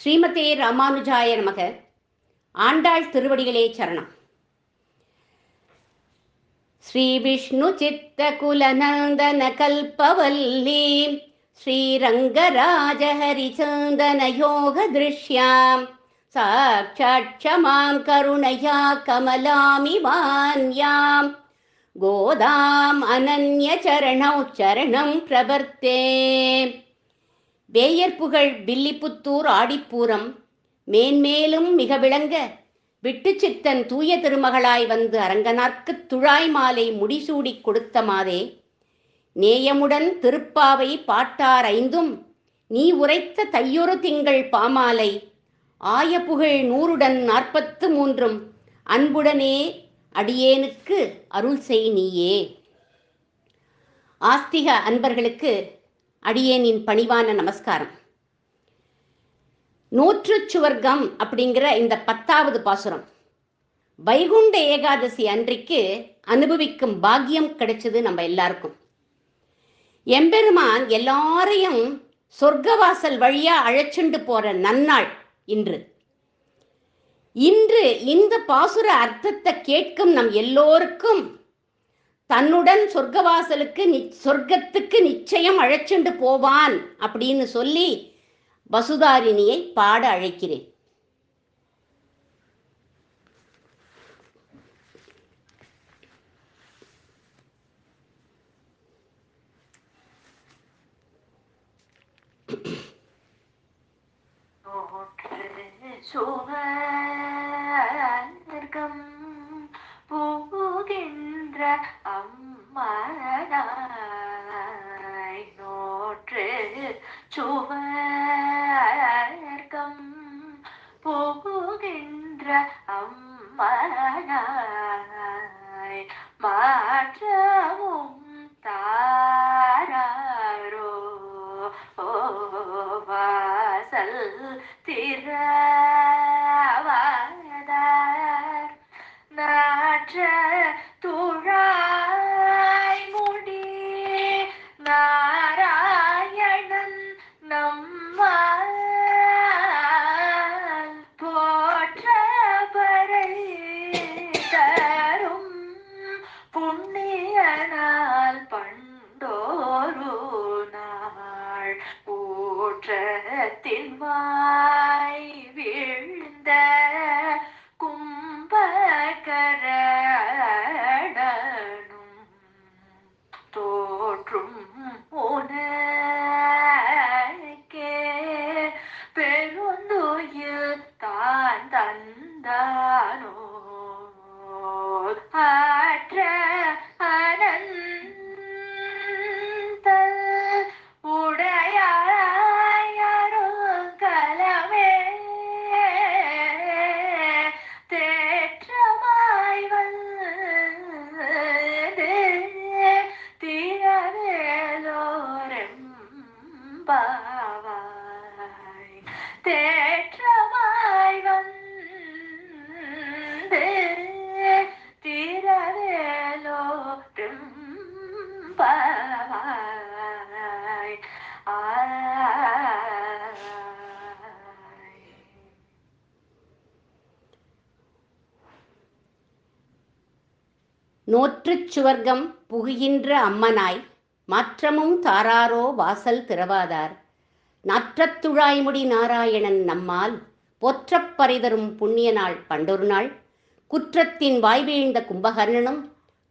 ஸ்ரீமதே ராமானுஜாய நமக. ஆண்டாள் திருவடிகளே சரணம். ஸ்ரீ விஷ்ணு சித்த குலநந்தன கல்பவல்லி ஸ்ரீரங்கராஜ ஹரிச்சந்தன யோக திருஷ்யாம் சாட்சாத் க்ஷமாம் கருணயா கமலாமிவான்யாம் கோதாம் அனன்ய சரணௌ சரணம் பிரபர்த்தே. வேயர்புகழ் வில்லிபுத்தூர் ஆடிப்பூரம் மேன்மேலும் மிக விளங்க விட்டு சித்தன் தூய திருமகளாய் வந்து அரங்கனார்க்குத் துழாய் மாலை முடிசூடி கொடுத்த மாதே, நேயமுடன் திருப்பாவை பாட்டார் ஐந்தும் நீ உரைத்த தையொரு திங்கள் பாமாலை ஆயப்புகழ் 143 அன்புடனே அடியேனுக்கு அருள் செய் நீயே. ஆஸ்திக அன்பர்களுக்கு அடியேனின் பணிவான நமஸ்காரம். நூற்றுச்சுவர்க்கம் அப்படிங்கிற இந்த 10வது பாசுரம் வைகுண்ட ஏகாதசி அன்றைக்கு அனுபவிக்கும் பாக்கியம் கிடைச்சது நம்ம எல்லாருக்கும். எம்பெருமான் எல்லாரையும் சொர்க்கவாசல் வழியா அழைச்சுண்டு போற நன்னாள் இன்று. இந்த பாசுர அர்த்தத்தை கேட்கும் நம் எல்லோருக்கும் தன்னுடன் சொர்க்கத்துக்கு நிச்சயம் அழைச்சுண்டு போவான் அப்படின்னு சொல்லி வசுதாரிணியை பாட அழைக்கிறேன். போகின்ற அம்மனாய் நோற்று சுவர்க்கம் போகின்ற அம்மனாய் மாற்றவும் தாராரோ வாசல் திறவாதார் நாற்ற துழாய் முடி நாராயணன் நம்மால் போற்றபரை தரும் புண்ணியனால் பண்டோரு நாள் ஊற்றத்தின் வாய் வீழ்ந்த கும்பகரணனும் தோற்றும் உனக்கே பெருந்துயில் தான் தந்தானோ ஆற்ற அனந்த உடையாரோ கலமே தேற்றமாய் வந்து திரவேலோரெம்பாவாய் தேற்றமாய் வந்து திரவேலோரெம்பாவாய். நோற்றுச்சுவர்க்கம் புகுகின்ற அம்மனாய் மாற்றமும் தாராரோ வாசல் திறவாதார் நாற்றத்துழாய்முடி நாராயணன் நம்மால் போற்றப் பரிதரும் புண்ணிய நாள் பண்டொரு நாள் குற்றத்தின் வாய்வீழ்ந்த கும்பகர்ணனும்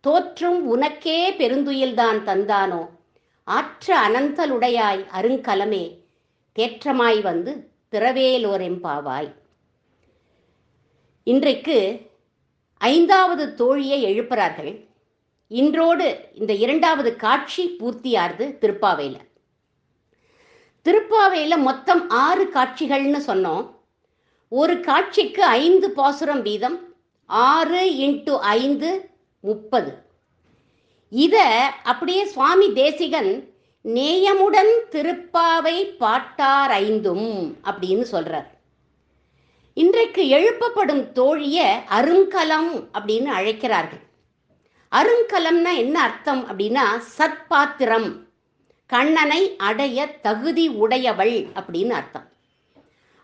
தோற்றும் உனக்கே பெருந்துயில்தான் தந்தானோ ஆற்ற அனந்தலுடையாய் அருங்கலமே தேற்றமாய் வந்து திரவேலோரெம்பாவாய். இன்றைக்கு 5வது தோழியை எழுப்புறார்கள். இன்றோடு இந்த 2வது காட்சி பூர்த்தியாருது திருப்பாவையில் மொத்தம் 6 காட்சிகள்னு சொன்னோம். ஒரு காட்சிக்கு 5 பாசுரம் வீதம், 6 × 5 30. இதை அப்படியே சுவாமி தேசிகன் நேயமுடன் திருப்பாவை பாட்டார் ஐந்தும் அப்படின்னு சொல்றார். இன்றைக்கு எழுப்பப்படும் தோழிய அருங்கலம் அப்படின்னு அழைக்கிறார்கள். அருங்கலம்னா என்ன அர்த்தம் அப்படின்னா சத்பாத்திரம், கண்ணனை அடைய தகுதி உடையவள் அப்படின்னு அர்த்தம்.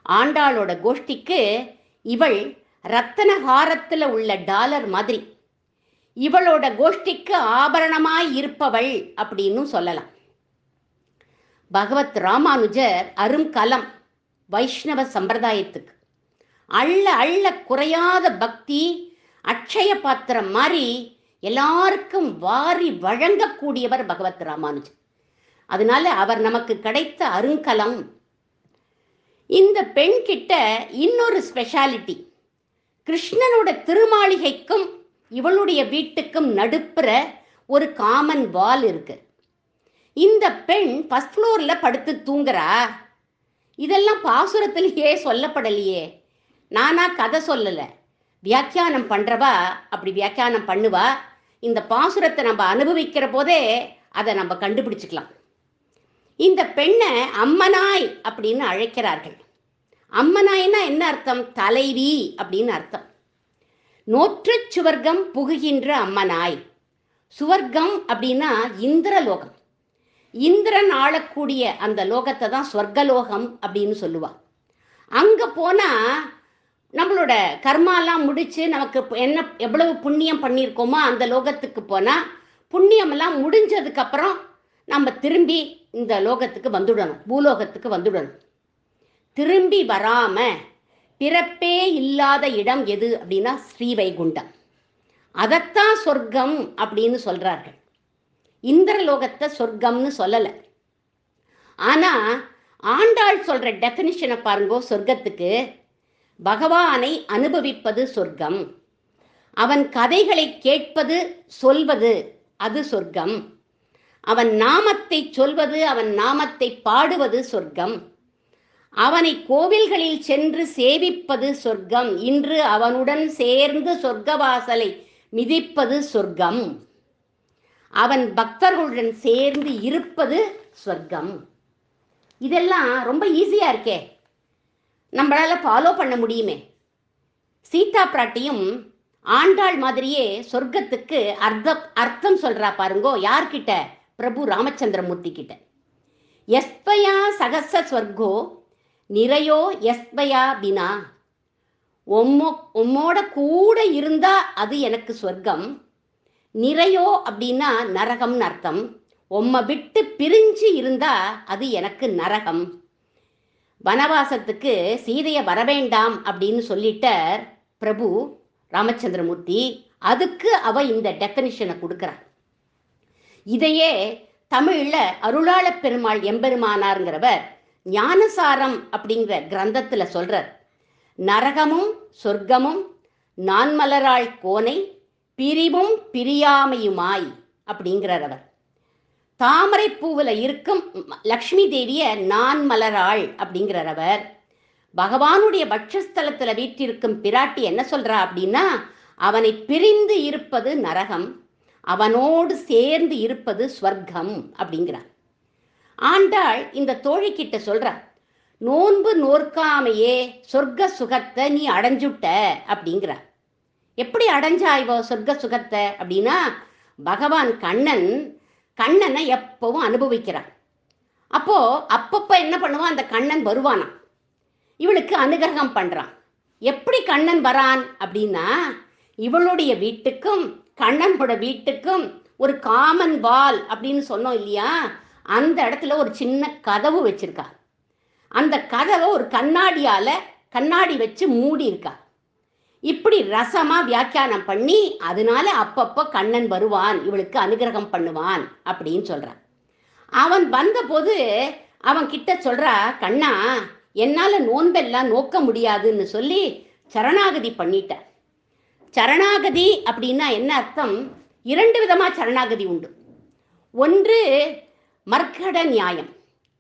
ஆண்டாளோட கோஷ்டிக்கு இவள் ரத்தனஹாரத்தில் உள்ள டாலர் மாதிரி, இவளோட கோஷ்டிக்கு ஆபரணமாய் இருப்பவள் அப்படின்னு சொல்லலாம். பகவத் ராமானுஜர் அருங்கலம் வைஷ்ணவ சம்பிரதாயத்துக்கு அள்ள அள்ள குறையாத பக்தி அக்ஷய பாத்திரம் மாதிரி எல்லாருக்கும் வாரி வழங்கக்கூடியவர் பகவத் ராமானுஜர். அதனால அவர் நமக்கு கிடைத்த அருங்கலம். இந்த பெண் கிட்ட இன்னொரு ஸ்பெஷாலிட்டி, கிருஷ்ணனோட திருமாளிகைக்கும் இவளுடைய வீட்டுக்கும் நடுப்புற ஒரு காமன் வால் இருக்கு. இந்த பெண் ஃபர்ஸ்ட் ஃப்ளோர்ல படுத்து தூங்குறா. இதெல்லாம் பாசுரத்திலேயே சொல்லப்படலையே. நானா கதை சொல்லல, வியாக்கியானம் பண்றவா அப்படி வியாக்கியானம் பண்ணுவா. இந்த பாசுரத்தை நம்ம அனுபவிக்கிற போதே அதை நம்ம கண்டுபிடிச்சுக்கலாம். இந்த பெண்ணை அம்மனாய் அப்படின்னு அழைக்கிறார்கள். அம்மனாய்னா என்ன அர்த்தம்? தலைவி அப்படின்னு அர்த்தம். நோற்ற சுவர்க்கம் புகுகின்ற அம்மனாய். சுவர்க்கம் அப்படின்னா இந்திரலோகம். இந்திரன் ஆளக்கூடிய அந்த லோகத்தை தான் சொர்க்கலோகம் அப்படின்னு சொல்லுவா. அங்க போனா நம்மளோட கர்மாலாம் முடிச்சு நமக்கு என்ன எவ்வளவு புண்ணியம் பண்ணியிருக்கோமோ அந்த லோகத்துக்கு போனா புண்ணியமெல்லாம் முடிஞ்சதுக்கு அப்புறம் நம்ம திரும்பி இந்த லோகத்துக்கு வந்துடணும், பூலோகத்துக்கு வந்துடணும். திரும்பி வராம பிறப்பே இல்லாத இடம் எது அப்படின்னா ஸ்ரீவைகுண்டம். அதைத்தான் சொர்க்கம் அப்படின்னு சொல்றார்கள். இந்திரலோகத்தை சொர்க்கம்னு சொல்லல. ஆனா ஆண்டாள் சொல்ற டெஃபினிஷனை பாருங்கோ. சொர்க்கத்துக்கு பகவானை அனுபவிப்பது சொர்க்கம், அவன் கதைகளை கேட்பது சொல்வது அது சொர்க்கம், அவன் நாமத்தை சொல்வது அவன் நாமத்தை பாடுவது சொர்க்கம், அவனை கோவில்களில் சென்று சேவிப்பது சொர்க்கம், இன்று அவனுடன் சேர்ந்து சொர்க்கவாசலை மிதிப்பது சொர்க்கம், அவன் பக்தர்களுடன் சேர்ந்து இருப்பது சொர்க்கம். இதெல்லாம் ரொம்ப ஈஸியா இருக்கே, நம்மளால ஃபாலோ பண்ண முடியுமே. சீதா பிராட்டியும் ஆண்டாள் மாதிரியே சொர்க்கத்துக்கு அர்த்தம் சொல்றா பாருங்கோ. யார்கிட்ட? பிரபு ராமச்சந்திரமூர்த்தி கிட்ட. எஸ்பயா சகச ஸ்வர்கோ நிறையோ எஸ்பயா பினா. உம்மோட கூட இருந்தா அது எனக்கு சொர்க்கம். நிறையோ அப்படின்னா நரகம்னு அர்த்தம். உம்மை விட்டு பிரிஞ்சு இருந்தா அது எனக்கு நரகம். வனவாசத்துக்கு சீதையை வரவேண்டாம் அப்படின்னு சொல்லிட்டார் பிரபு ராமச்சந்திரமூர்த்தி. அதுக்கு அவ இந்த டெஃபினிஷனை கொடுக்கிறார். இதையே தமிழ்ல அருளாள பெருமாள் எம்பெருமானாருங்கிறவர் ஞானசாரம் அப்படிங்கிற கிரந்தத்துல சொல்றார். நரகமும் சொர்க்கமும் நான்மலராள் கோனை பிரிவும் பிரியாமையுமாய் அப்படிங்கிறார் அவர். தாமரை பூவில் இருக்கும் லக்ஷ்மி தேவிய நான் மலராள் அப்படிங்கிறார் அவர். பகவானுடைய பட்சஸ்தலத்துல வீற்றிருக்கும் பிராட்டி என்ன சொல்றா அப்படின்னா, அவனை பிரிந்து இருப்பது நரகம், அவனோடு சேர்ந்து இருப்பது ஸ்வர்க்கம் அப்படிங்கிறார். ஆண்டாள் இந்த தோழிக்கிட்ட சொல்றார், நோன்பு நோற்காமையே சொர்க்க சுகத்தை நீ அடைஞ்சுட்ட அப்படிங்கிறார். எப்படி அடைஞ்சா இவ சொர்க்க சுகத்தை அப்படின்னா, பகவான் கண்ணனை எப்பவும் அனுபவிக்கிறான். அப்போ அப்பப்ப என்ன பண்ணுவான், அந்த கண்ணன் வருவானா, இவளுக்கு அனுகிரகம் பண்றான். எப்படி கண்ணன் வரான் அப்படின்னா, இவளுடைய வீட்டுக்கும் கண்ணனோட வீட்டுக்கும் ஒரு காமன் வால் அப்படின்னு சொன்னோம் இல்லையா, அந்த இடத்துல ஒரு சின்ன கதவு வச்சிருக்கா. அந்த கதவை ஒரு கண்ணாடி வச்சு மூடி இருக்கா. இப்படி ரசமா வியாக்கியானம் பண்ணி, அதனால அப்பப்போ கண்ணன் வருவான், இவளுக்கு அனுகிரகம் பண்ணுவான் அப்படின்னு சொல்றான். அவன் வந்த போது அவன் கிட்ட சொல்றா, கண்ணா என்னால நோன்பெல்லாம் நோக்க முடியாதுன்னு சொல்லி சரணாகதி பண்ணிட்ட. சரணாகதி அப்படின்னா என்ன அர்த்தம்? 2 விதமா சரணாகதி உண்டு. ஒன்று மர்க்கட நியாயம்,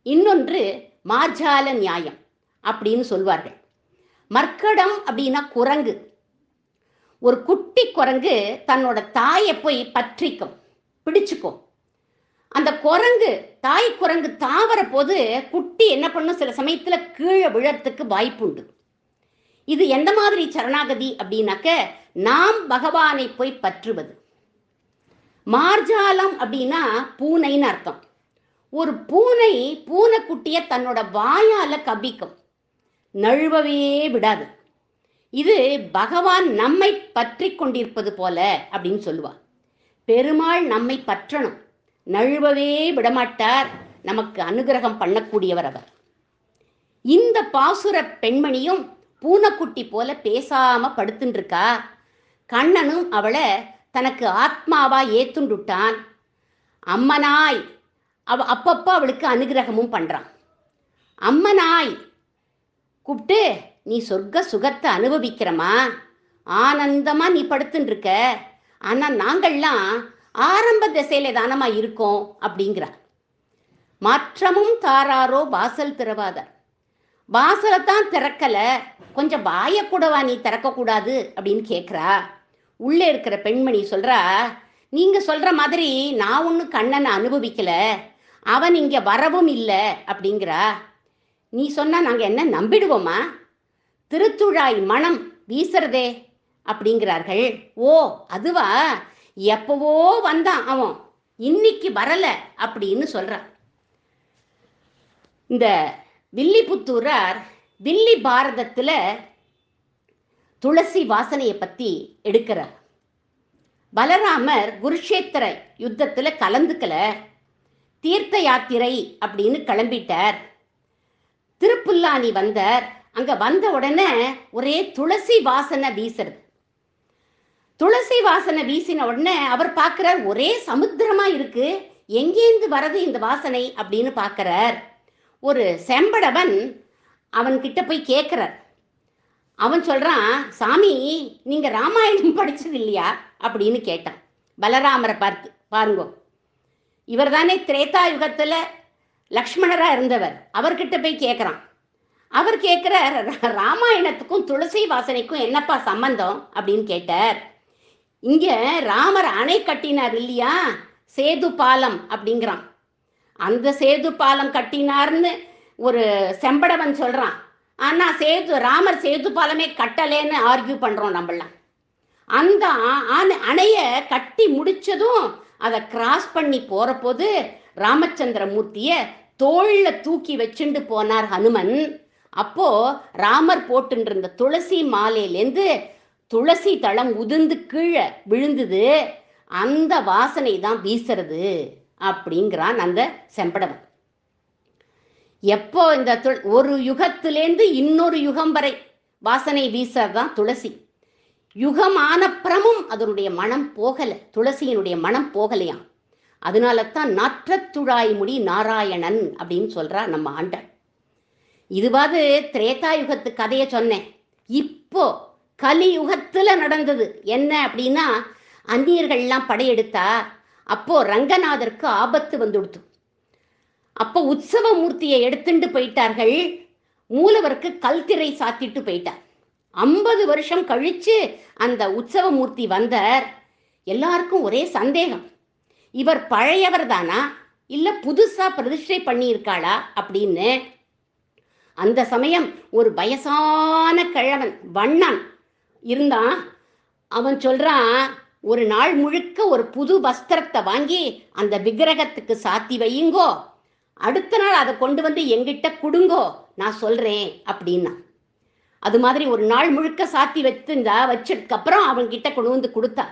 இன்னொன்று மார்ஜால நியாயம் அப்படின்னு சொல்வார்கள். மர்க்கடம் அப்படின்னா குரங்கு. ஒரு குட்டி குரங்கு தன்னோட தாயை போய் பிடிச்சுக்கும். அந்த குரங்கு, தாய் குரங்கு தாவர போது குட்டி என்ன பண்ணும், சில சமயத்துல கீழே விழறதுக்கு வாய்ப்பு உண்டு. இது எந்த மாதிரி சரணாகதி அப்படின்னாக்க, நாம் பகவானை போய் பற்றுவது. மார்ஜாலம் அப்படின்னா பூனைன்னு அர்த்தம். ஒரு பூனைக்குட்டிய தன்னோட வாயால கவ்விக்கும். நழுவவே விடாது. இது பகவான் நம்மை பற்றி கொண்டிருப்பது போல அப்படின்னு சொல்லுவார். பெருமாள் நம்மை பற்றணும், நழுவவே விடமாட்டார், நமக்கு அனுகிரகம் பண்ணக்கூடியவர் அவர். இந்த பாசுர பெண்மணியும் பூனைக்குட்டி போல பேசாம படுத்துட்டு இருக்கா. கண்ணனும் அவளை தனக்கு ஆத்மாவா ஏத்துண்டுட்டான். அம்மனாய் அப்பப்போ அவளுக்கு அனுகிரகமும் பண்றான். அம்மனாய் கூப்பிட்டு, நீ சொர்க்க சுகத்தை அனுபவிக்கிறமா, ஆனந்தமா நீ படுத்துட்டு இருக்க, ஆனா நாங்கள்லாம் ஆரம்ப திசையில தானமா இருக்கோம் அப்படிங்கிறார். மாற்றமும் தாராரோ வாசல் திறவாதார். வாசலை தான் திறக்கல, கொஞ்சம் வாயக்கூடவா நீ திறக்க கூடாது அப்படின்னு கேட்குறா. உள்ளே இருக்கிற பெண்மணி சொல்றா, நீங்க சொல்ற மாதிரி நான் ஒன்றும் கண்ணனை அனுபவிக்கல, அவன் இங்க வரவும் இல்லை அப்படிங்கிறா. நீ சொன்னா நாங்க என்ன நம்பிடுவோமா? திருத்துழாய் மனம் வீசுறதே அப்படிங்கிறார்கள். ஓ அதுவா, எப்பவோ வந்தான் அவன், இன்னைக்கு வரல அப்படின்னு சொல்றான். இந்த வில்லிபுத்தூரார் வில்லி பாரதத்துல துளசி வாசனையை பத்தி எடுக்கிறார். பலராமர் குருஷேத்திர யுத்தத்துல கலந்துக்கல, தீர்த்த யாத்திரை அப்படின்னு கிளம்பிட்டார். திருப்புல்லானி வந்தார். அங்க வந்த உடனே ஒரே துளசி வாசனை வீசுறது. துளசி வாசனை வீசின உடனே அவர் பார்க்கிறார், ஒரே சமுத்திரமா இருக்கு, எங்கேந்து வரது இந்த வாசனை அப்படின்னு பார்க்கிறார். ஒரு செம்படவன் அவன் கிட்ட போய் கேட்கிறார். அவன் சொல்றான், சாமி நீங்க ராமாயணம் படிச்சது இல்லையா அப்படின்னு கேட்டான். பலராமரை பார்த்து, பாருங்க இவர் தானே திரேதா யுகத்துல லக்ஷ்மணரா இருந்தவர், அவர்கிட்ட போய் கேட்கிறான். அவர் கேட்கிறார், ராமாயணத்துக்கும் துளசி வாசனைக்கும் என்னப்பா சம்பந்தம் அப்படின்னு கேட்டார். இங்க ராமர் அணை கட்டினார் இல்லையா, சேது பாலம் அப்படிங்கிறான். அந்த சேது பாலம் கட்டினார்னு ஒரு செம்படவன் சொல்றான். ஆனா ராமர் சேது பாலமே கட்டலேன்னு ஆர்கியூ பண்றோம் நம்மளாம். அந்த அணைய கட்டி முடிச்சதும் அதை கிராஸ் பண்ணி போற போது ராமச்சந்திரமூர்த்திய தோல்ல தூக்கி வச்சுண்டு போனார் ஹனுமன். அப்போ ராமர் போட்டு இருந்த துளசி மாலையிலேருந்து துளசி தளம் உதிர்ந்து கீழே விழுந்தது, அந்த வாசனை தான் வீசுறது அப்படிங்கிறான் அந்த செம்படவன். எப்போ இந்த ஒரு யுகத்திலேருந்து இன்னொரு யுகம் வரை வாசனை வீசறதான் துளசி. யுகம் ஆனப்புறமும் அதனுடைய மனம் போகல, துளசியினுடைய மனம் போகலையாம். அதனால தான் நாற்றத்துழாய் முடி நாராயணன் அப்படின்னு சொல்றா நம்ம ஆண்டாள். இதுவாது திரேதா யுகத்து கதையை சொன்னேன். இப்போ கலியுகத்துல நடந்தது என்ன அப்படின்னா, அந்நியர்கள்லாம் படையெடுத்தா அப்போ ரங்கநாதருக்கு ஆபத்து வந்துடுத்து. அப்போ உற்சவ மூர்த்தியை எடுத்துட்டு போயிட்டார்கள். மூலவருக்கு கல்திரை சாத்திட்டு போயிட்டார். 50 வருஷம் கழிச்சு அந்த உற்சவ மூர்த்தி வந்தார். எல்லாருக்கும் ஒரே சந்தேகம், இவர் பழையவர் தானா இல்ல புதுசா பிரதிஷ்டை பண்ணியிருக்காளா அப்படின்னு. அந்த சமயம் ஒரு வயசான கிழவன் வண்ணான் இருந்தான். அவன் சொல்றான், ஒரு நாள் முழுக்க ஒரு புது வஸ்திரத்தை வாங்கி அந்த விக்கிரகத்துக்கு சாத்தி வையுங்கோ, அடுத்த நாள் அதை கொண்டு வந்து எங்கிட்ட கொடுங்கோ, நான் சொல்றேன் அப்படின்னா. அது மாதிரி ஒரு நாள் முழுக்க சாத்தி வச்சதுக்கு அப்புறம் அவன் கிட்ட கொண்டு வந்து கொடுத்தான்.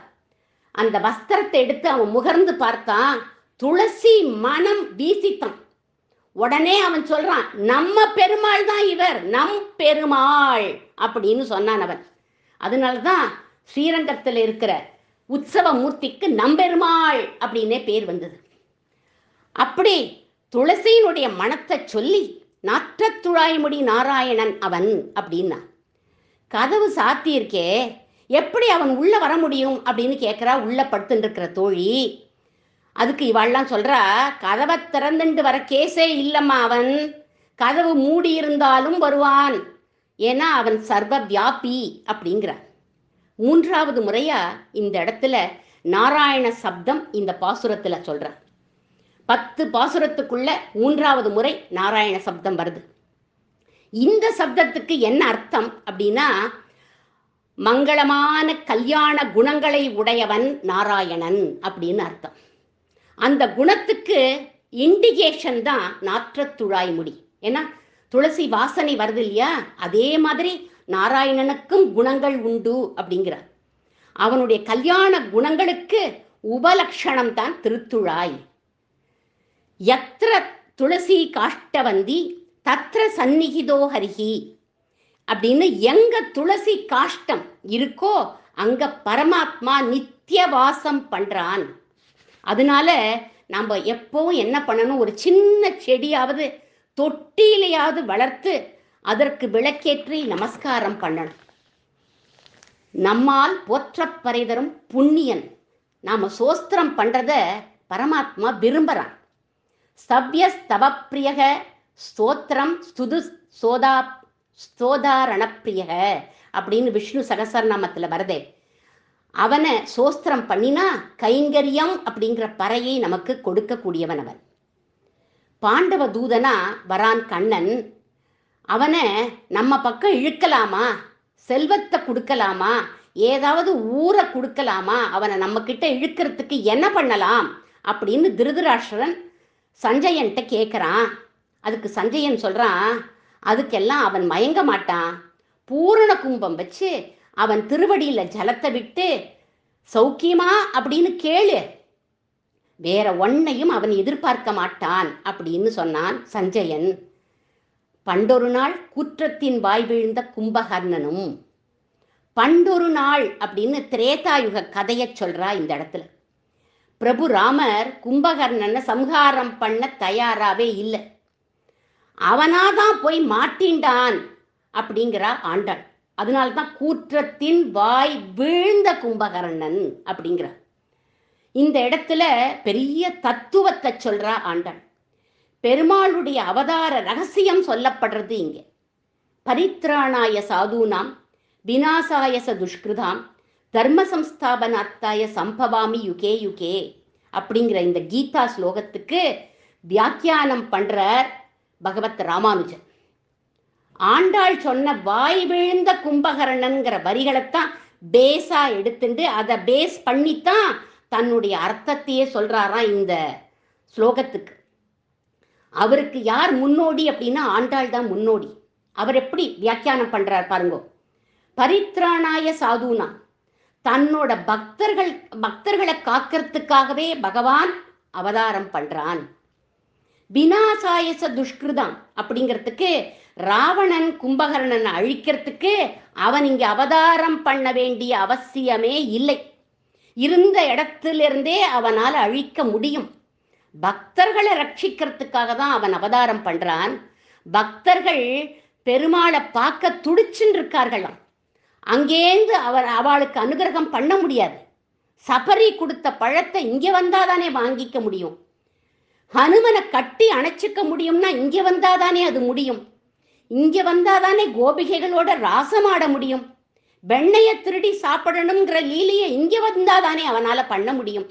அந்த வஸ்திரத்தை எடுத்து அவன் முகர்ந்து பார்த்தான், துளசி மனம் வீசித்தான். உடனே அவன் சொல்றான், நம்ம பெருமாள் தான் இவர், நம் பெருமாள் அப்படின்னு சொன்னான் அவன். அதனால்தான் ஸ்ரீரங்கத்தில் இருக்கிற உற்சவ மூர்த்திக்கு நம்பெருமாள் அப்படின்னே பேர் வந்தது. அப்படி துளசியினுடைய மனத்தை சொல்லி நாற்றத்துழாய்முடி நாராயணன் அவன் அப்படின்னா. கதவு சாத்தி இருக்கே, எப்படி அவன் உள்ள வர முடியும் அப்படின்னு கேட்கிறா உள்ள படுத்துட்டு இருக்கிற தோழி. அதுக்கு இவாள்லாம் சொல்றா, கதவை திறந்துட்டு வர கேஸே இல்லம்மா, அவன் கதவு மூடி இருந்தாலும் வருவான், ஏன்னா அவன் சர்வ வியாபி அப்படிங்கிறான். 3வது முறையா இந்த இடத்துல நாராயண சப்தம் இந்த பாசுரத்துல சொல்ற. 10 பாசுரத்துக்குள்ள 3வது முறை நாராயண சப்தம் வருது. இந்த சப்தத்துக்கு என்ன அர்த்தம் அப்படின்னா, மங்களமான கல்யாண குணங்களை உடையவன் நாராயணன் அப்படின்னு அர்த்தம். அந்த குணத்துக்கு இண்டிகேஷன் தான் நாற்றத்துழாய் முடி. ஏன்னா துளசி வாசனை வருது இல்லையா, அதே மாதிரி நாராயணனுக்கும் குணங்கள் உண்டு அப்படிங்கிறார். அவனுடைய கல்யாண குணங்களுக்கு உபலக்ஷணம் தான் திருத்துழாய். யத்ர துளசி காஷ்டவந்தி தத்ர சந்நிகிதோ ஹரிஹி அப்படின்னு எங்க துளசி காஷ்டம் இருக்கோ அங்க பரமாத்மா நித்திய வாசம் பண்றான். அதனால நம்ம எப்பவும் என்ன பண்ணணும், ஒரு சின்ன செடியாவது தொட்டியிலையாவது வளர்த்து அதற்கு விளக்கேற்றி நமஸ்காரம் பண்ணணும். நம்மால் போற்றப்பறை தரும் புண்ணியன். நாம சோஸ்திரம் பண்றத பரமாத்மா விரும்புறான். ஸ்தவ்ய ஸ்தவப்பிரியக ஸ்தோத்திரம் ஸ்துது ஸ்தோதாரணப்பிரியக அப்படின்னு விஷ்ணு சகசரநாமத்துல வருதே. அவனை சோஸ்திரம் பண்ணினா கைங்கரியம் அப்படிங்கிற பறையை நமக்கு கொடுக்கக்கூடியவன் அவன். பாண்டவ தூதனா வரான் கண்ணன். அவனை நம்ம பக்கம் இழுக்கலாமா, செல்வத்தை கொடுக்கலாமா, ஏதாவது ஊரை கொடுக்கலாமா, அவனை நம்ம கிட்ட இழுக்கிறதுக்கு என்ன பண்ணலாம் அப்படின்னு திருதராஷ்டிரன் சஞ்சயன்கிட்ட கேட்குறான். அதுக்கு சஞ்சயன் சொல்றான், அதுக்கெல்லாம் அவன் மயங்க மாட்டான். பூரண கும்பம் வச்சு அவன் திருவடியில ஜலத்தை விட்டு சௌக்கியமா அப்படின்னு கேளு, வேற ஒன்னையும் அவன் எதிர்பார்க்க மாட்டான் அப்படின்னு சொன்னான் சஞ்சயன். பண்டொரு நாள் குற்றத்தின் வாய் வீழ்ந்த கும்பகர்ணனும். பண்டொரு நாள் அப்படின்னு திரேதாயுக கதையை சொல்றா இந்த இடத்துல. பிரபு ராமர் கும்பகர்ணனை சம்ஹாரம் பண்ண தயாராவே இல்லை. அவனாதான் போய் மாட்டின்டான் அப்படிங்கிறா ஆண்டாள். அதனால்தான் கூற்றத்தின் வாய் வீழ்ந்த கும்பகர்ணன் அப்படிங்கிறார். இந்த இடத்துல பெரிய தத்துவத்தை சொல்றா ஆண்டாள். பெருமாளுடைய அவதார ரகசியம் சொல்லப்படுறது இங்க. பரித்ராணாய சாதுனாம் விநாசாயச துஷ்கிருதாம் தர்ம சம்ஸ்தாபனார்த்தாய சம்பவாமி யுகே யுகே அப்படிங்கிற இந்த கீதா ஸ்லோகத்துக்கு வியாக்கியானம் பண்றார் பகவத் ராமானுஜர். ஆண்டாள் சொன்ன வாய் விழுந்த கும்பகர்ணன்கிற வரிகளைத்தான் பேஸா எடுத்துட்டு அதை பேஸ் பண்ணித்தான் தன்னுடைய அர்த்தத்தையே சொல்றாராம் இந்த ஸ்லோகத்துக்கு. அவருக்கு யார் முன்னோடி அப்படின்னா ஆண்டாள் தான் முன்னோடி. அவர் எப்படி வியாக்கியானம் பண்றார் பாருங்க. பரித்ராணாய சாதுனா, தன்னோட பக்தர்களை காக்கிறதுக்காகவே பகவான் அவதாரம் பண்றான். விநாசாயச துஷ்கிருதம் அப்படிங்கிறதுக்கு ராவணன் கும்பகர்ணனை அழிக்கிறதுக்கு அவன் இங்க அவதாரம் பண்ண வேண்டிய அவசியமே இல்லை. இருந்த இடத்திலிருந்தே அவனால் அழிக்க முடியும். பக்தர்களை ரட்சிக்கிறதுக்காக தான் அவன் அவதாரம் பண்றான். பக்தர்கள் பெருமாளை பார்க்க துடிச்சுன்னு இருக்கார்களாம். அங்கேந்து அவளுக்கு அனுகிரகம் பண்ண முடியாது. சபரி கொடுத்த பழத்தை இங்க வந்தாதானே வாங்கிக்க முடியும். ஹனுமனை கட்டி அணைச்சிக்க முடியும்னா இங்க வந்தாதானே அது முடியும். இங்க வந்தாதானே கோபிகைகளோட ராசமாட முடியும். வெண்ணையை திருடி சாப்பிடணுங்கிற லீலையை இங்க வந்தாதானே அவனால பண்ண முடியும்.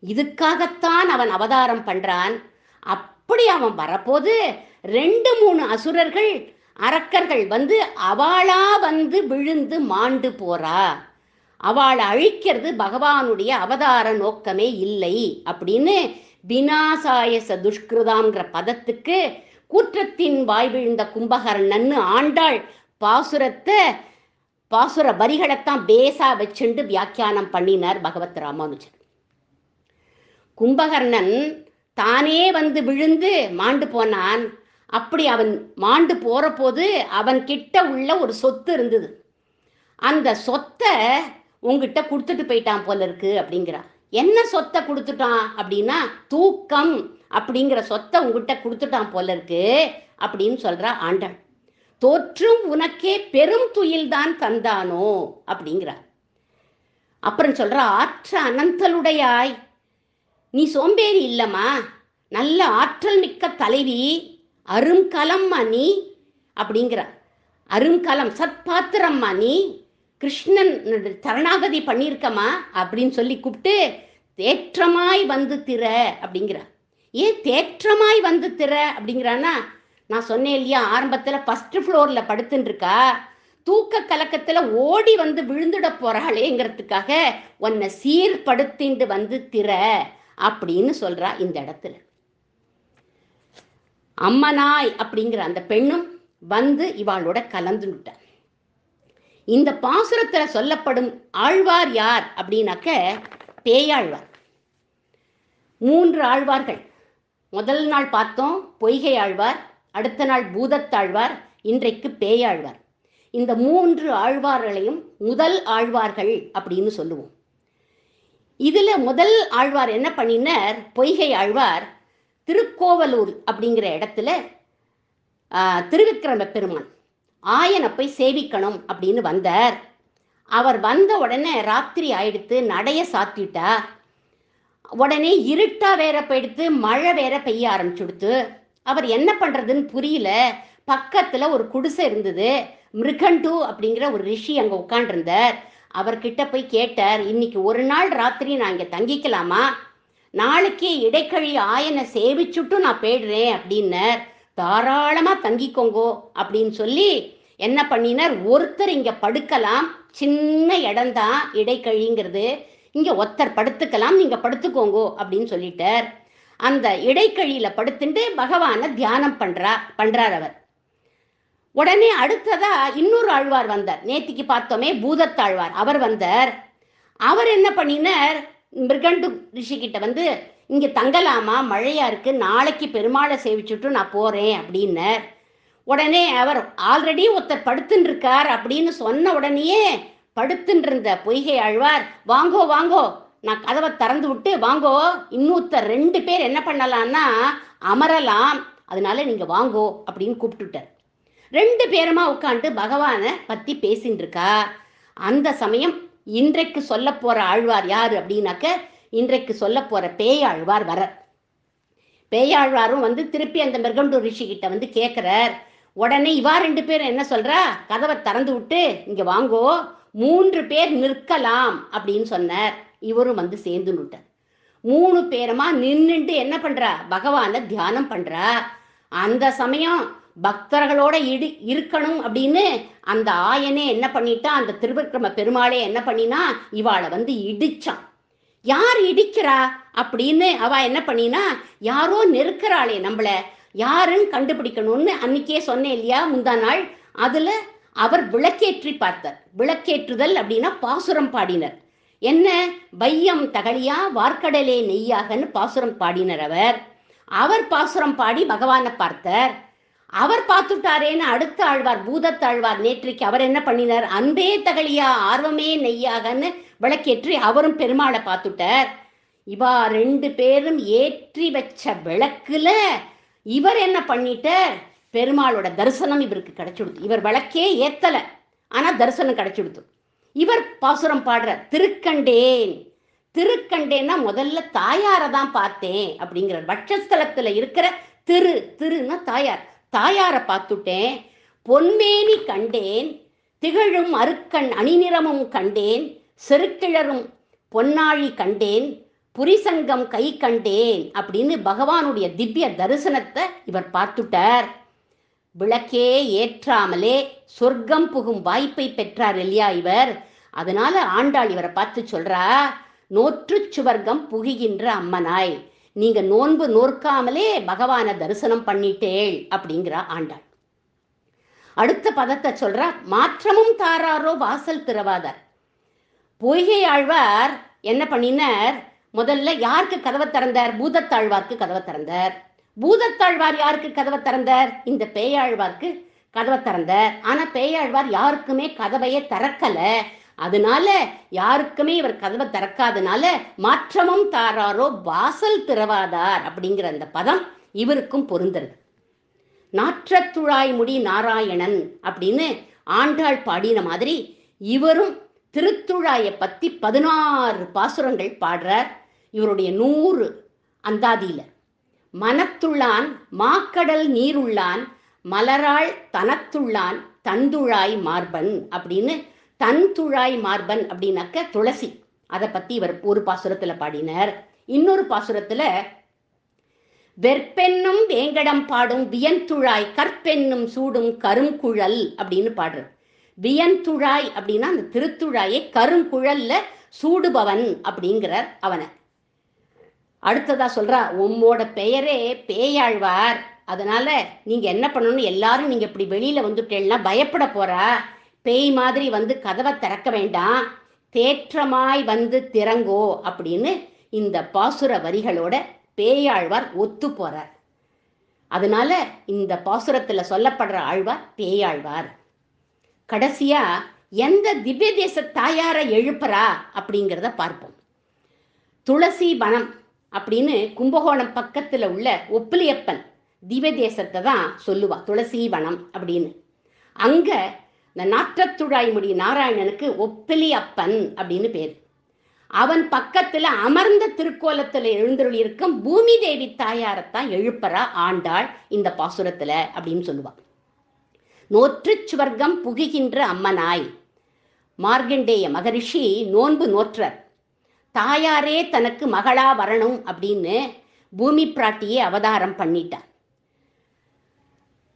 இதுக்காகத்தான் அவன் அவதாரம் பண்றான். அப்படி அவன் வரப்போது 2-3 அசுரர்கள் அரக்கர்கள் வந்து அவளா வந்து விழுந்து மாண்டு போறா. அவளை அழிக்கிறது பகவானுடைய அவதார நோக்கமே இல்லை அப்படின்னு விநாசாயச துஷ்கிருதாங்கிற பதத்துக்கு கூற்றத்தின் வாய் விழுந்த கும்பகர்ணன்னு ஆண்டாள் பாசுர வரிகளைத்தான் பேசா வச்சுண்டு வியாக்கியானம் பண்ணினார் பகவத் ராமானுஜர். கும்பகர்ணன் தானே வந்து விழுந்து மாண்டு போனான். அப்படி அவன் மாண்டு போற போது அவன் கிட்ட உள்ள ஒரு சொத்து இருந்தது. அந்த சொத்தை உங்ககிட்ட கொடுத்துட்டு போயிட்டான் போல இருக்கு அப்படிங்கிறான். என்ன சொத்தை கொடுத்துட்டான் அப்படின்னா தூக்கம் அப்படிங்கிற சொத்தை உங்ககிட்ட கொடுத்துட்டான் போல இருக்கு அப்படின்னு சொல்றா ஆண்டாள். தோற்றும் உனக்கே பெரும் துயில்தான் தந்தானோ அப்படிங்கிறார். அப்புறம் சொல்ற ஆற்ற அனந்தலுடையாய், நீ சோம்பேறி இல்லம்மா, நல்ல ஆற்றல் மிக்க தலைவி, அருங்கலம்மா நீ அப்படிங்கிறார். அருங்கலம் சத்பாத்திரம்மா நீ, கிருஷ்ணன் சரணாகதி பண்ணியிருக்கமா அப்படின்னு சொல்லி கூப்பிட்டு தேற்றமாய் வந்து திற அப்படிங்கிறார். ஏன் தேற்றமாய் வந்து திற அப்படிங்கிறான்னா, நான் சொன்னேன் இல்லையா ஆரம்பத்தில் 1st ஃப்ளோர்ல படுத்துட்டு இருக்கா, தூக்க கலக்கத்துல ஓடி வந்து விழுந்துட போறாளேங்கிறதுக்காக உன்னை சீர்படுத்திண்டு வந்து திற அப்படின்னு சொல்றா இந்த இடத்துல. அம்மனாய் அப்படிங்கிற அந்த பெண்ணும் வந்து இவாளோட கலந்துட்டார். இந்த பாசுரத்துல சொல்லப்படும் ஆழ்வார் யார் அப்படின்னாக்க பேயாழ்வார். 3 ஆழ்வார்கள். முதல் நாள் பார்த்தோம் பொய்கை ஆழ்வார், அடுத்த நாள் பூதத்தாழ்வார், இன்றைக்கு பேயாழ்வார். இந்த 3 ஆழ்வார்களையும் முதல் ஆழ்வார்கள் அப்படின்னு சொல்லுவோம். இதுல முதல் ஆழ்வார் என்ன பண்ணினார்? பொய்கை ஆழ்வார் திருக்கோவலூர் அப்படிங்கிற இடத்துல திருவிக்கிரம பெருமான் ஆயனை போய் சேவிக்கணும் அப்படின்னு வந்தார். அவர் வந்த உடனே ராத்திரி ஆயிடுத்து, நடைய சாத்திட்டா. உடனே இருட்டா வேற போயிடுத்து, மழை வேற பெய்ய ஆரம்பிச்சுடுத்து. அவர் என்ன பண்றதுன்னு புரியல. பக்கத்துல ஒரு குடிசை இருந்தது. மிருகண்டு அப்படிங்கிற ஒரு ரிஷி அங்க உட்காண்டிருந்தார். அவர்கிட்ட போய் கேட்டார், இன்னைக்கு ஒரு நாள் ராத்திரி நான் இங்க தங்கிக்கலாமா? நாளைக்கு இடைக்கழி ஆயனை சேவிச்சுட்டு நான் போயிடுறேன் அப்படின்னார். தாராளமா தங்கிக்கோங்கோ அப்படின்னு சொல்லி என்ன பண்ணினார், ஒருத்தர் இங்க படுக்கலாம், சின்ன இடம்தான் இடைக்கழிங்கிறது, இங்க ஒருத்தர் படுத்துக்கலாம், நீங்க படுத்துக்கோங்கோ அப்படின்னு சொல்லிட்டார். அந்த இடைக்கழியில படுத்துட்டு பகவான தியானம் பண்றார் அவர். உடனே அடுத்ததா இன்னொரு ஆழ்வார் வந்தார். நேத்திக்கு பார்த்தோமே பூதத்தாழ்வார், அவர் வந்தார். அவர் என்ன பண்ணினார், மிருகண்டு ரிஷி கிட்ட வந்து இங்க தங்கலாமா, மழையா இருக்கு, நாளைக்கு பெருமாளை சேவிச்சுட்டு நான் போறேன் அப்படின்னார். உடனே அவர் ஆல்ரெடி ஒருத்தர் படுத்துட்டு இருக்கார் அப்படின்னு சொன்ன உடனேயே படுத்துட்டு இருந்த பொய்கை ஆழ்வார், வாங்கோ வாங்கோ, நான் கதவை திறந்து விட்டு வாங்கோ, இன்னொருத்தர் 2 பேர் என்ன பண்ணலாம்னா அமரலாம், அதனால நீங்க வாங்கோ அப்படின்னு கூப்பிட்டுட்டார். 2 பேருமா உட்காந்து பகவானை பத்தி பேசிட்டு இருக்கா. அந்த சமயம் இன்றைக்கு சொல்ல போற ஆழ்வார் யாரு அப்படின்னாக்க, இன்றைக்கு சொல்ல போற பேயாழ்வார் வர. பேயாழ்வாரும் வந்து திருப்பி அந்த மிருகண்டு ரிஷி கிட்ட வந்து கேட்கிறார். உடனே இவா 2 பேரும் என்ன சொல்றா, கதவை திறந்து விட்டு இங்க வாங்கோ, 3 பேர் நிற்கலாம் அப்படின்னு சொன்னார். இவரும் வந்து சேர்ந்து விட்டார். 3 பேருமா நின்னுட்டு என்ன பண்றா, பகவான தியானம் பண்றா. அந்த சமயம் பக்தர்களோட இருக்கணும் அப்படின்னு அந்த ஆயனே என்ன பண்ணிட்டா, அந்த திருவிக்கிரம பெருமாளே என்ன பண்ணினா, இவாளை வந்து இடிச்சான். யார் இடிக்கிறா அப்படின்னு அவ என்ன பண்ணினா, யாரோ நெருக்கிறாளே நம்மள, யாருன்னு கண்டுபிடிக்கணும்னு அன்னைக்கே சொன்னேன் இல்லையா முந்தா நாள். அதுல அவர் விளக்கேற்றி பார்த்தார். விளக்கேற்றுதல் அப்படின்னா பாசுரம் பாடினர். என்ன, வையம் தகழியா வார்க்கடலே நெய்யாகன்னு பாசுரம் பாடினர். அவர் பாசுரம் பாடி பகவானை பார்த்தார். அவர் பார்த்துட்டாரேன்னு அடுத்த ஆழ்வார் பூதத்தாழ்வார் நேற்றைக்கு அவர் என்ன பண்ணினார், அன்பே தகழியா ஆர்வமே நெய்யாகன்னு விளக்கேற்றி அவரும் பெருமாளை பார்த்துட்டார். இவா 2 பேரும் ஏற்றி வச்ச விளக்குல இவர் என்ன பண்ணிட்டார், பெருமாளோட தரிசனம் இவருக்கு கிடைச்சுடுத்து. இவர் விளக்கே ஏத்தல, ஆனா தரிசனம் கிடைச்சுடுத்து. இவர் பாசுரம் பாடுற, திருக்கண்டேன். திருக்கண்டேன்னா முதல்ல தாயாரை தான் பார்த்தேன் அப்படிங்கிறார். வட்சஸ்தலத்துல இருக்கிற திருன்னா தாயார், தாயாரை பார்த்துட்டேன். பொன்மேனி கண்டேன், திகழும் அருக்கண் அணிநிறமும் கண்டேன், செருக்கிழரும் பொன்னாழி கண்டேன், புரிசங்கம் கை கண்டேன் அப்படின்னு பகவானுடைய திவ்ய தரிசனத்தை இவர் பார்த்துட்டார். விளக்கே ஏற்றாமலே சொர்க்கம் புகும் வாய்ப்பை பெற்றார் இல்லையா இவர். அதனால ஆண்டாள் இவரை பார்த்து சொல்றா, நோற்று சுவர்க்கம் புகுகின்ற அம்மனாய், நீங்க நோன்பு நோற்காமலே பகவான தரிசனம் பண்ணிட்டேள் அப்படிங்கிறா ஆண்டாள். அடுத்த பதத்தை சொல்றா, மாற்றமும் தாராரோ வாசல் திறவாதார். பொய்கை ஆழ்வார் என்ன பண்ணினார், முதல்ல யாருக்கு கதவை திறந்தார், பூதத்தாழ்வார்க்கு கதவை திறந்தார். பூதத்தாழ்வார் யாருக்கு கதவை திறந்தார், இந்த பேயாழ்வார்க்கு கதவை திறந்தார். ஆனா பேயாழ்வார் யாருக்குமே கதவையே திறக்கல. அதனால யாருக்குமே இவர் கதவை திறக்காதனால மாற்றமும் தாராரோ வாசல் திறவாதார் அப்படிங்கிற அந்த பதம் இவருக்கும் பொருந்தது. நாற்றத்துழாய் முடி நாராயணன் அப்படின்னு ஆண்டாள் பாடின மாதிரி இவரும் திருத்துழாயை பத்தி 16 பாசுரங்கள் பாடுறார். இவருடைய 100 அந்தாதியில மனத்துள்ளான் மாக்கடல் நீருள்ளான் மலராள் தனத்துள்ளான் தந்துழாய் மார்பன் அப்படின்னு, தன் துழாய் மார்பன் அப்படின்னாக்க துளசி, அதை பத்தி இவர் ஒரு பாசுரத்துல பாடினார். இன்னொரு பாசுரத்துல வெற்பென்னும் வேங்கடம் பாடும் வியன்துழாய் கற்பென்னும் சூடும் கருங்குழல் அப்படின்னு பாடுறார். வியன்துழாய் அப்படின்னா அந்த திருத்துழாயை கருங்குழல்ல சூடுபவன் அப்படிங்கிறார் அவனை. அடுத்ததா சொல்றா, உம்மோட பெயரே பேயாழ்வார், அதனால நீங்க என்ன பண்ணணும், எல்லாரும் நீங்க இப்படி வெளியில வந்துட்டேன்னா பயப்பட போறா, பேய் மாதிரி வந்து கதவை திறக்க வேண்டாம், தேற்றமாய் வந்து திறங்கோ அப்படின்னு இந்த பாசுர வரிகளோட பேயாழ்வார் ஒத்து போறார். அதனால இந்த பாசுரத்துல சொல்லப்படுற ஆழ்வார் பேயாழ்வார். கடைசியா எந்த திவ்ய தேச தாயாரை எழுப்புறா அப்படிங்கிறத பார்ப்போம். துளசி வனம் அப்படின்னு கும்பகோணம் பக்கத்துல உள்ள ஒப்பிலியப்பன் திவ்ய தேசத்தை தான் சொல்லுவா துளசி வனம் அப்படின்னு. அங்க இந்த நாற்றத்துழாய்முடி நாராயணனுக்கு ஒப்பிலி அப்பன் அப்படின்னு பேர். அவன் பக்கத்துல அமர்ந்த திருக்கோலத்துல எழுந்தருளி இருக்கும் பூமி தேவி தாயாரத்தான் எழுப்பறா ஆண்டாள் இந்த பாசுரத்துல அப்படின்னு சொல்லுவா. நோற்று சுவர்க்கம் புகுகின்ற அம்மனாய். மார்கண்டேய மகரிஷி நோன்பு நோற்றர். தாயாரே தனக்கு மகளா வரணும் அப்படின்னு பூமி பிராட்டியே அவதாரம் பண்ணிட்டார்.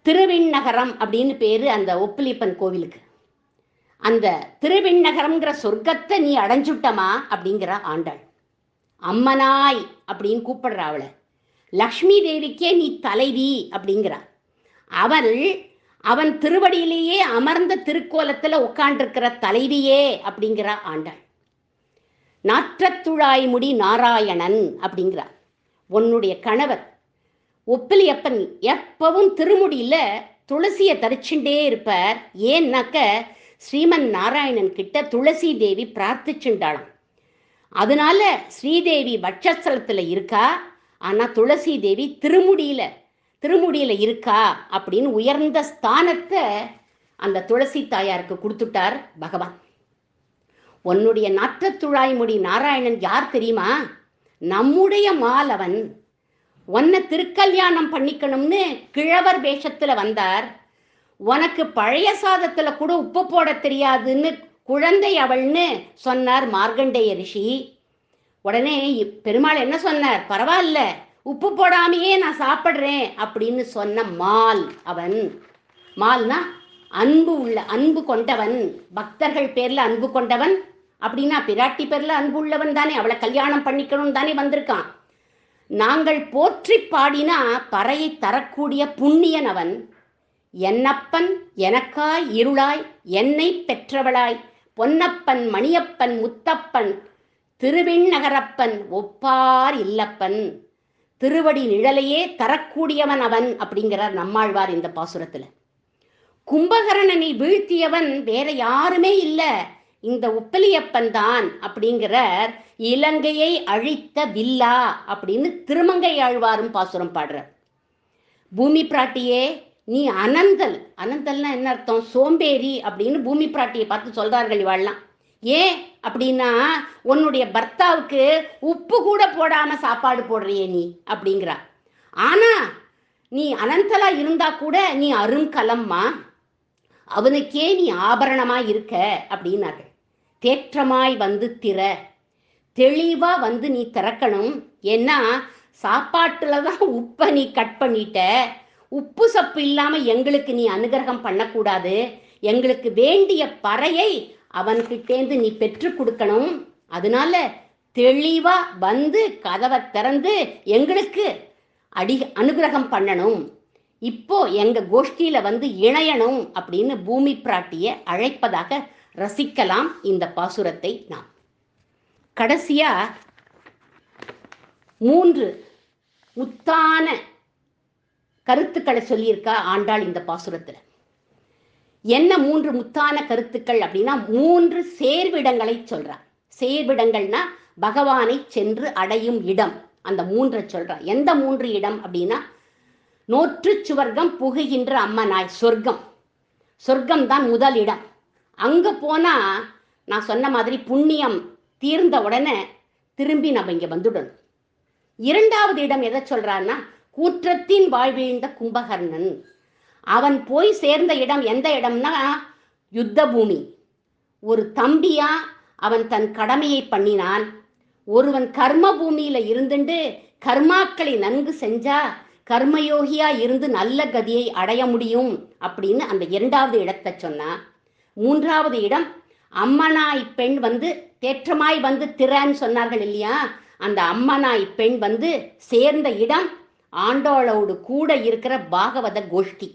திருவிண்ணகரம் அப்படின்னு பேரு அந்த ஒப்பிலியப்பன் கோவிலுக்கு. அந்த திருவிண்ணகரம்ங்கிற சொர்க்கத்தை நீ அடைஞ்சுட்டமா அப்படிங்கிற ஆண்டாள். அம்மனாய் அப்படின்னு கூப்பிடுற அவளை. லக்ஷ்மி தேவிக்கே நீ தலைவி அப்படிங்கிறா. அவன் திருவடியிலேயே அமர்ந்த திருக்கோலத்துல உட்காண்டிருக்கிற தலைவியே அப்படிங்கிற ஆண்டாள். நாற்றத்துழாய்முடி நாராயணன் அப்படிங்கிறா. உன்னுடைய கணவர் ஒப்பிலியப்பன் எப்பவும் திருமுடியில துளசியை தரிச்சுட்டே இருப்பார். ஏன்னாக்க ஸ்ரீமன் நாராயணன் கிட்ட துளசி தேவி பிரார்த்திச்சுண்டாளாம். அதனால ஸ்ரீதேவி வட்சஸ்தலத்துல இருக்கா, ஆனா துளசி தேவி திருமுடியில இருக்கா அப்படின்னு உயர்ந்த ஸ்தானத்தை அந்த துளசி தாயாருக்கு கொடுத்துட்டார் பகவான். உன்னுடைய நாற்றத்துழாய்முடி நாராயணன் யார் தெரியுமா? நம்முடைய மாலவன். உன்னை திருக்கல்யாணம் பண்ணிக்கணும்னு கிழவர் வேஷத்துல வந்தார். உனக்கு பழைய சாதத்துல கூட உப்பு போட தெரியாதுன்னு குழந்தை அவள்னு சொன்னார் மார்கண்டேய ரிஷி. உடனே பெருமாள் என்ன சொன்னார்? பரவாயில்ல, உப்பு போடாமையே நான் சாப்பிடுறேன் அப்படின்னு சொன்ன மால் அவன். மால்னா அன்பு கொண்டவன், பக்தர்கள் பேர்ல அன்பு கொண்டவன். அப்படின்னா பிராட்டி பேர்ல அன்பு உள்ளவன் தானே, அவளை கல்யாணம் பண்ணிக்கணும் தானே வந்திருக்கான். நாங்கள் போற்றி பாடினா பறையை தரக்கூடிய புண்ணியன் அவன். என்னப்பன் எனக்காய் இருளாய் என்னை பெற்றவளாய் பொன்னப்பன் மணியப்பன் முத்தப்பன் திருவிண்ணகரப்பன் ஒப்பார் இல்லப்பன். திருவடி நிழலையே தரக்கூடியவன் அவன் அப்படிங்கிறார் நம்மாழ்வார் இந்த பாசுரத்துல. கும்பகர்ணனை வீழ்த்தியவன் வேற யாருமே இல்ல, இந்த ஒப்பிலியப்பன் தான் அப்படிங்கிறார். இலங்கையை அழித்த வில்லா அப்படின்னு திருமங்கை ஆழ்வாரும் பாசுரம் பாடுறார். பூமி பிராட்டியே நீ அனந்தல்னா என்ன அர்த்தம்? சோம்பேறி அப்படின்னு பூமி பிராட்டியை பார்த்து சொல்றார்கள் இவாள்லாம். ஏன் அப்படின்னா உன்னுடைய பர்த்தாவுக்கு உப்பு கூட போடாம சாப்பாடு போடுறியே நீ அப்படிங்கிறா. ஆனா நீ அனந்தலா இருந்தா கூட நீ அருங்கலம்மா, அவனுக்கே நீ ஆபரணமாய் இருக்க அப்படின்னார்கள். தேற்றமாய் வந்து தெளிவா வந்து நீ திறக்கணும். ஏன்னா சாப்பாட்டுலதான் உப்பை நீ கட் பண்ணிட்ட. உப்பு சப்பு இல்லாம எங்களுக்கு நீ அனுகிரகம் பண்ணக்கூடாது. எங்களுக்கு வேண்டிய பறையை அவன்கிட்டேந்து நீ பெற்று கொடுக்கணும். அதனால தெளிவா வந்து கதவை திறந்து எங்களுக்கு அனுகிரகம் பண்ணணும். இப்போ எங்க கோஷ்டியில வந்து இணையணும் அப்படின்னு பூமி பிராட்டிய அழைப்பதாக ரசிக்கலாம் இந்த பாசுரத்தை. நாம் கடைசியா 3 முத்தான கருத்துக்களை சொல்லியிருக்கா ஆண்டாள் இந்த பாசுரத்துல. என்ன 3 முத்தான கருத்துக்கள் அப்படின்னா 3 சேர்விடங்களை சொல்றா. சேர்விடங்கள்னா பகவானை சென்று அடையும் இடம். அந்த 3 சொல்றா. எந்த 3 இடம் அப்படின்னா நோற்று சுவர்க்கம் புகுகின்ற அம்மனாய். சொர்க்கம் தான் முதல் இடம். அங்க போனா நான் சொன்ன மாதிரி புண்ணியம் தீர்ந்த உடனே திரும்பி நம்ம இங்க வந்துடணும். 2வது இடம் எதை சொல்றான்னா கூற்றத்தின் வாழ்விழ்ந்த கும்பகர்ணன். அவன் போய் சேர்ந்த இடம் எந்த இடம்னா யுத்த பூமி. ஒரு தம்பியா அவன் தன் கடமையை பண்ணினான். ஒருவன் கர்ம பூமியில இருந்துட்டு கர்மாக்களை நன்கு செஞ்சா கர்மயோகியா இருந்து நல்ல கதியை அடைய முடியும் அப்படின்னு அந்த 2வது இடத்தை சொன்னா. 3வது இடம் அம்மனாய் பெண் வந்து தேற்றமாய் வந்து திறன்னு சொன்னார்கள் இல்லையா, அந்த அம்மனாய் பெண் வந்து சேர்ந்த இடம் ஆண்டாளோடு கூட இருக்கிற பாகவத கோஷ்டி.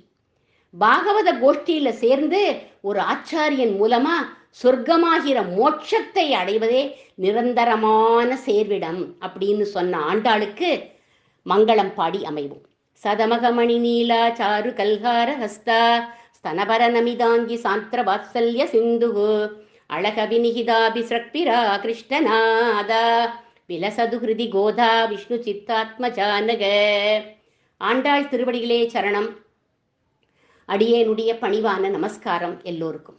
பாகவத கோஷ்டியில சேர்ந்து ஒரு ஆச்சாரியன் மூலமா சொர்க்கமாகிற மோட்சத்தை அடைவதே நிரந்தரமான சேர்விடம் அப்படின்னு சொன்ன ஆண்டாளுக்கு மங்களம் பாடி அமைவோம். சதமகமணி நீலா சாரு கல்ஹார ஹஸ்தா ஸ்தனபர நமிதாங்கி சாந்திர வாத்சல்ய சிந்து அழக வினிகிதாபிஸ்ரக்பிரா கிருஷ்ணநாதா விலசது ஹிருதி கோதா விஷ்ணு சித்தாத்மஜானக. ஆண்டாள் திருவடிகளே சரணம். அடியேனுடைய பணிவான நமஸ்காரம் எல்லோருக்கும்.